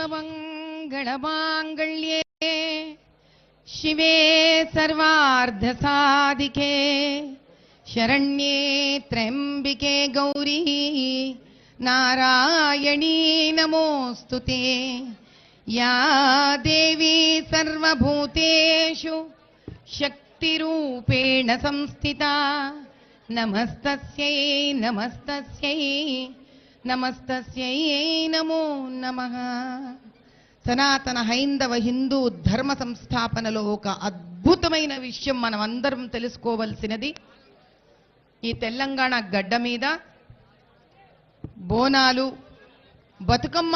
सर्वमङ्गलमाङ्गल्ये शिवे सर्वार्धसाधिके शरण्ये त्र्यम्बिके गौरी नारायणी नमोस्तुते या देवी सर्वभूतेषु शक्तिरूपेण संस्थिता नमस्तस्यै नमस्तस्यै नमस्तस्यै नमो नमः। సనాతన హైందవ హిందూ ధర్మ సంస్థాపనలో ఒక అద్భుతమైన విషయం మనం అందరం తెలుసుకోవాల్సినది, ఈ తెలంగాణ గడ్డ మీద బోనాలు, బతుకమ్మ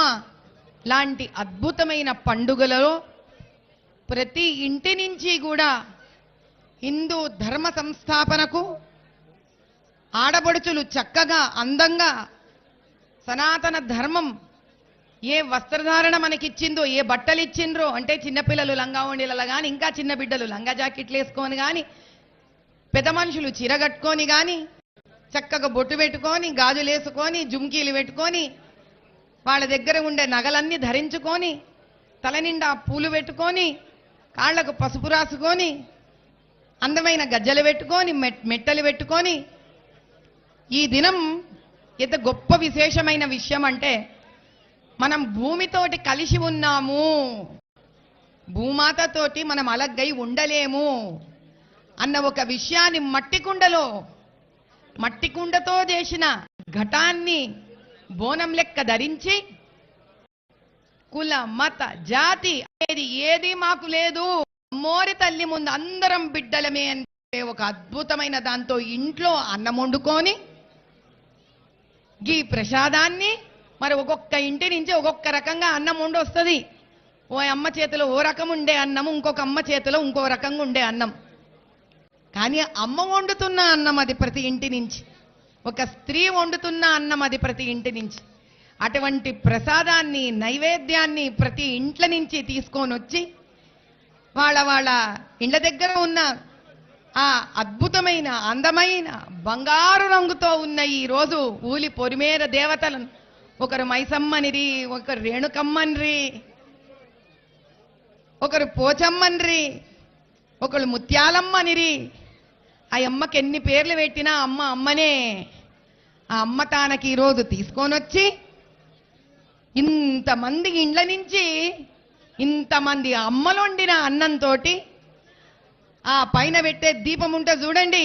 లాంటి అద్భుతమైన పండుగలలో ప్రతి ఇంటి నుంచి కూడా హిందూ ధర్మ సంస్థాపనకు ఆడబడుచులు చక్కగా అందంగా సనాతన ధర్మం ఏ వస్త్రధారణ మనకిచ్చిందో, ఏ బట్టలు ఇచ్చిండ్రో, అంటే చిన్నపిల్లలు లంగా ఓణీలలో కానీ, ఇంకా చిన్న బిడ్డలు లంగా జాకెట్లు వేసుకొని కానీ, పెద్ద మనుషులు చీర కట్టుకొని కానీ, చక్కగా బొట్టు పెట్టుకొని, గాజులు వేసుకొని, జుంకీలు పెట్టుకొని, వాళ్ళ దగ్గర ఉండే నగలన్నీ ధరించుకొని, తల నిండా పూలు పెట్టుకొని, కాళ్లకు పసుపు రాసుకొని, అందమైన గజ్జలు పెట్టుకొని, మెట్టలు పెట్టుకొని, ఈ దినం ఎంత గొప్ప విశేషమైన విషయం అంటే మనం భూమితోటి కలిసి ఉన్నాము, భూమాతతోటి మనం అలగ్గై ఉండలేము అన్న ఒక విషయాన్ని మట్టి కుండతో చేసిన ఘటాన్ని బోనం లెక్క ధరించి కుల మత జాతి ఏది మాకు లేదు, మోరి తల్లి ముందు అందరం బిడ్డలమే అంటే ఒక అద్భుతమైన దాంతో ఇంట్లో అన్నం వండుకొని ఈ ప్రసాదాన్ని మరి ఒక్కొక్క ఇంటి నుంచి ఒక్కొక్క రకంగా అన్నం వండి వస్తుంది. ఓ అమ్మ చేతిలో ఓ రకం ఉండే అన్నం, ఇంకొక అమ్మ చేతిలో ఇంకో రకంగా ఉండే అన్నం. కానీ అమ్మ వండుతున్న అన్నం అది ప్రతి ఇంటి నుంచి, ఒక స్త్రీ వండుతున్న అన్నం అది ప్రతి ఇంటి నుంచి. అటువంటి ప్రసాదాన్ని, నైవేద్యాన్ని ప్రతి ఇంట్ల నుంచి తీసుకొని వచ్చి వాళ్ళ ఇండ్ల దగ్గర ఉన్న ఆ అద్భుతమైన అందమైన బంగారు రంగుతో ఉన్న ఈ రోజు ఊలి పొరిమేర దేవతలను, ఒకరు మైసమ్మనిరి, ఒకరు రేణుకమ్మనిరి, ఒకరు పోచమ్మనిరి, ఒకరు ముత్యాలమ్మనిరి. ఆ అమ్మకి ఎన్ని పేర్లు పెట్టినా అమ్మ అమ్మనే. ఆ అమ్మ తానకి ఈరోజు తీసుకొని వచ్చి ఇంతమంది ఇండ్ల నుంచి ఇంతమంది అమ్మలు వండిన అన్నంతో ఆ పైన పెట్టే దీపం ఉంటే చూడండి,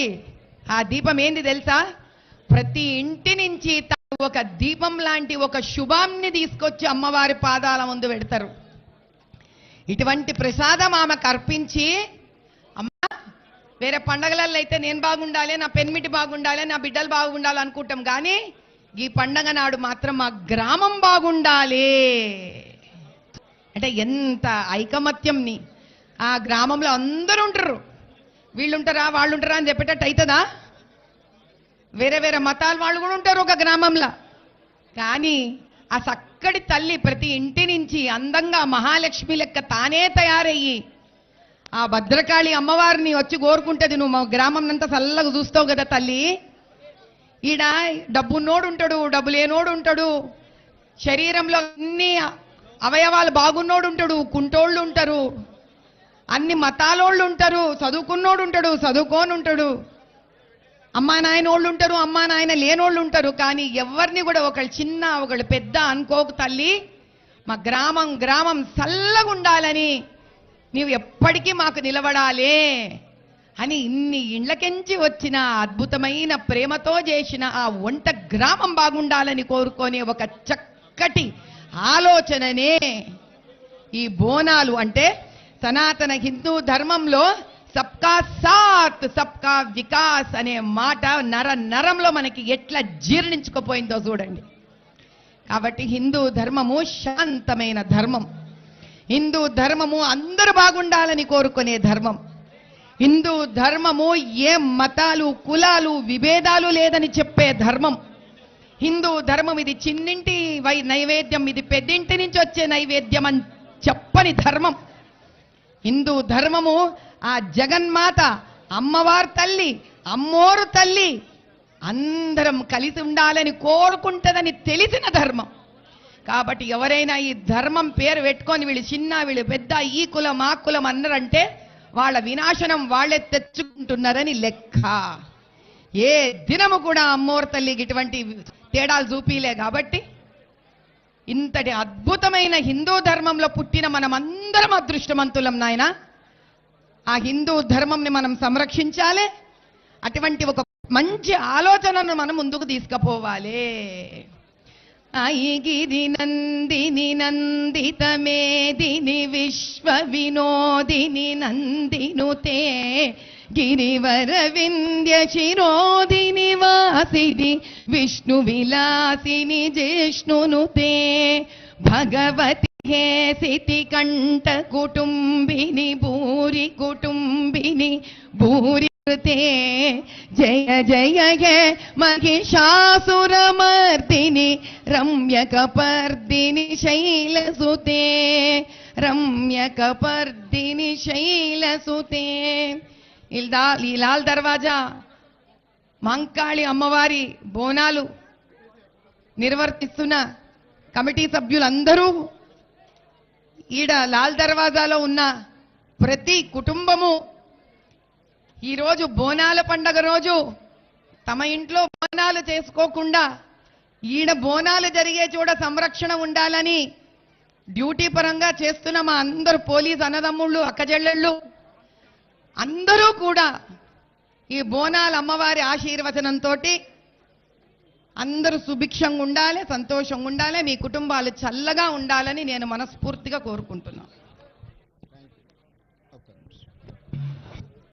ఆ దీపం ఏంది తెలుసా? ప్రతి ఇంటి నుంచి ఒక దీపం లాంటి ఒక శుభాన్ని తీసుకొచ్చి అమ్మవారి పాదాల ముందు పెడతారు. ఇటువంటి ప్రసాదం ఆమెకు అర్పించి, అమ్మ వేరే పండగలలో అయితే నేను బాగుండాలి, నా పెన్మిటి బాగుండాలి, నా బిడ్డలు బాగుండాలి అనుకుంటాం, కానీ ఈ పండగ నాడు మాత్రం మా గ్రామం బాగుండాలి అంటే ఎంత ఐకమత్యంని. ఆ గ్రామంలో అందరూ ఉంటారు, వీళ్ళుంటారా వాళ్ళుంటారా అని చెప్పేటట్టు అవుతుందా? వేరే వేరే మతాల వాళ్ళు కూడా ఉంటారు ఒక గ్రామంలో. కానీ ఆ చక్కటి తల్లి ప్రతి ఇంటి నుంచి అందంగా మహాలక్ష్మి లెక్క తానే తయారయ్యి ఆ భద్రకాళి అమ్మవారిని వచ్చి కోరుకుంటుంది, నువ్వు మా గ్రామం అంతా చల్లగా చూస్తావు కదా తల్లి. ఈడ డబ్బున్నోడు ఉంటాడు, డబ్బు లేనోడు ఉంటాడు, శరీరంలో అన్ని అవయవాలు బాగున్నోడు ఉంటాడు, కుంటోళ్ళు ఉంటారు, అన్ని మతాలోళ్ళు ఉంటారు, చదువుకున్నోడు ఉంటాడు, చదువుకోని ఉంటాడు, అమ్మా నాయనోళ్ళు ఉంటారు, అమ్మా నాయన లేనోళ్ళు ఉంటారు. కానీ ఎవరిని కూడా ఒకళ్ళు చిన్న ఒకళ్ళు పెద్ద అనుకోకు తల్లి, మా గ్రామం చల్లగా ఉండాలని, నీవు ఎప్పటికీ మాకు నిలబడాలే అని ఇన్ని ఇండ్లకెంచి వచ్చిన అద్భుతమైన ప్రేమతో చేసిన ఆ వంట గ్రామం బాగుండాలని కోరుకునే ఒక చక్కటి ఆలోచననే ఈ బోనాలు. అంటే సనాతన హిందూ ధర్మంలో సబ్కా సాత్ సబ్కా వికాస్ అనే మాట నరంలో మనకి ఎట్లా జీర్ణించుకుపోయిందో చూడండి. కాబట్టి హిందూ ధర్మము శాంతమైన ధర్మం, హిందూ ధర్మము అందరూ బాగుండాలని కోరుకునే ధర్మం. హిందూ ధర్మము ఏ మతాలు కులాలు విభేదాలు లేదని చెప్పే ధర్మం. హిందూ ధర్మం ఇది చిన్నింటి నైవేద్యం, ఇది పెద్దింటి నుంచి వచ్చే నైవేద్యం అని చెప్పని ధర్మం. హిందూ ధర్మము ఆ జగన్మాత అమ్మవారి తల్లి, అమ్మోరు తల్లి అందరం కలిసి ఉండాలని కోరుకుంటదని తెలిసిన ధర్మం. కాబట్టి ఎవరైనా ఈ ధర్మం పేరు పెట్టుకొని వీళ్ళు చిన్న వీళ్ళు పెద్ద ఈ కులం ఆ కులం అన్నారంటే వాళ్ళ వినాశనం వాళ్ళే తెచ్చుకుంటున్నారని లెక్క. ఏ దినము కూడా అమ్మోరు తల్లికి ఇటువంటి తేడాలు చూపిలే. కాబట్టి ఇంతటి అద్భుతమైన హిందూ ధర్మంలో పుట్టిన మనం అందరం అదృష్టవంతులం నాయన. ఆ హిందూ ధర్మంని మనం సంరక్షించాలి. అటువంటి ఒక మంచి ఆలోచనను మనం ముందుకు తీసుకుపోవాలి. ఐగిరి నందిని నందిత మేదిని విశ్వ వినోదిని నందినుతే గిరివర వింధ్య శిరోదిని వాసిని విష్ణు విలాసిని జిష్ణునుతే భగవతి హేసితి కంఠ కుటుంబిని భూరి కుటుంబిని భూరి జయ జయ హే మహిషాసురమర్దిని రమ్యకపర్దిని శైలసుతే రమ్యకపర్దిని శైలసుతే. ఈ లాల్ దర్వాజా మంకాళి అమ్మవారి బోనాలు నిర్వర్తిస్తున్న కమిటీ సభ్యులందరూ ఈడ లాల్ దర్వాజాలో ఉన్న ప్రతి కుటుంబము ఈరోజు బోనాల పండగ రోజు తమ ఇంట్లో బోనాలు చేసుకోకుండా ఈడ బోనాలు జరిగే చోట సంరక్షణ ఉండాలని డ్యూటీ పరంగా చేస్తున్న మా అందరు పోలీస్ అన్నదమ్ముళ్ళు అక్కచెల్లెళ్ళు అందరూ కూడా ఈ బోనాల అమ్మవారి ఆశీర్వచనంతో అందరూ సుభిక్షంగా ఉండాలి, సంతోషంగా ఉండాలి, మీ కుటుంబాలు చల్లగా ఉండాలని నేను మనస్ఫూర్తిగా కోరుకుంటున్నాను.